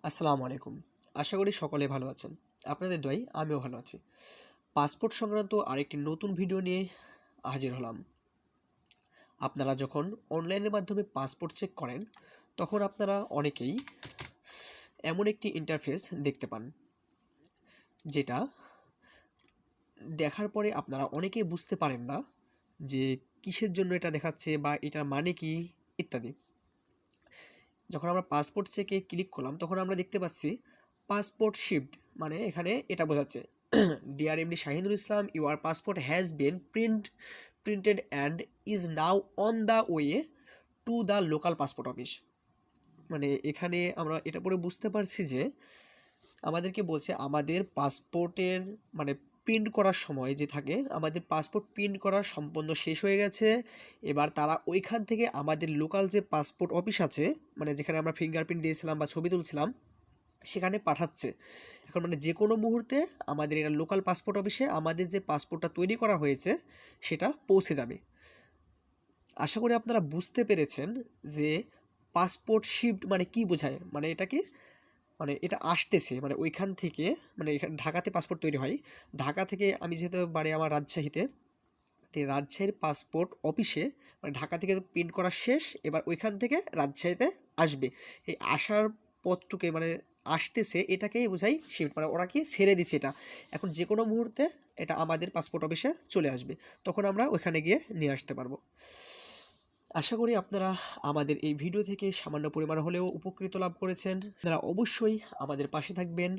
আসসালামু আলাইকুম। আশা করি সকলে ভালো আছেন। আপনাদের দোয়ায় আমিও ভালো আছি। পাসপোর্ট সংক্রান্ত আরেকটি নতুন ভিডিও নিয়ে হাজির হলাম। আপনারা যখন অনলাইনের মাধ্যমে পাসপোর্ট চেক করেন, তখন আপনারা অনেকেই এমন একটি ইন্টারফেস দেখতে পান, যেটা দেখার পরে আপনারা অনেকেই বুঝতে পারেন না যে কিসের জন্য এটা দেখাচ্ছে বা এটার মানে কি ইত্যাদি। যখন আমরা পাসপোর্ট চেকে ক্লিক করলাম, তখন আমরা দেখতে পাচ্ছি পাসপোর্ট শিপড, মানে এখানে এটা বোঝাচ্ছে dear MD Shahinul Islam, your passport has been printed and is now on the way to the local passport office. মানে এখানে আমরা এটা পরে বুঝতে পারছি যে আমাদেরকে বলছে আমাদের পাসপোর্টের মানে প্রিন্ট করার সময় যে থাকে, আমাদের পাসপোর্ট প্রিন্ট করা সম্পূর্ণ শেষ হয়ে গেছে। এবার তারা ওইখান থেকে আমাদের লোকাল যে পাসপোর্ট অফিস আছে, মানে যেখানে আমরা ফিঙ্গারপ্রিন্ট দিয়েছিলাম বা ছবি তুলছিলাম, সেখানে পাঠাচ্ছে। এখন মানে যে কোনো মুহূর্তে আমাদের এটা লোকাল পাসপোর্ট অফিসে আমাদের যে পাসপোর্টটা তৈরি করা হয়েছে সেটা পৌঁছে যাবে। আশা করি আপনারা বুঝতে পেরেছেন যে পাসপোর্ট শিফট মানে কি বোঝায়। মানে এটা কি, মানে এটা আসতেছে, মানে ওইখান থেকে, মানে এখানে ঢাকাতে পাসপোর্ট তৈরি হয়। ঢাকা থেকে আমি যেহেতু বাড়ি আমার রাজশাহীতে, তো রাজশাহীর পাসপোর্ট অফিসে মানে ঢাকা থেকে প্রিন্ট করা শেষ, এবার ওইখান থেকে রাজশাহীতে আসবে। এই আসার পথটুকে মানে আসতেছে, এটাকেই বোঝাই শিফট, মানে ওরা কি ছেড়ে দিচ্ছে এটা। এখন যে কোনো মুহূর্তে এটা আমাদের পাসপোর্ট অফিসে চলে আসবে, তখন আমরা ওইখানে গিয়ে নিয়ে আসতে পারবো। আশা করি আপনারা আমাদের এই ভিডিও থেকে সামান্য পরিমাণ হলেও উপকৃত লাভ করেছেন। আপনারা অবশ্যই আমাদের পাশে থাকবেন।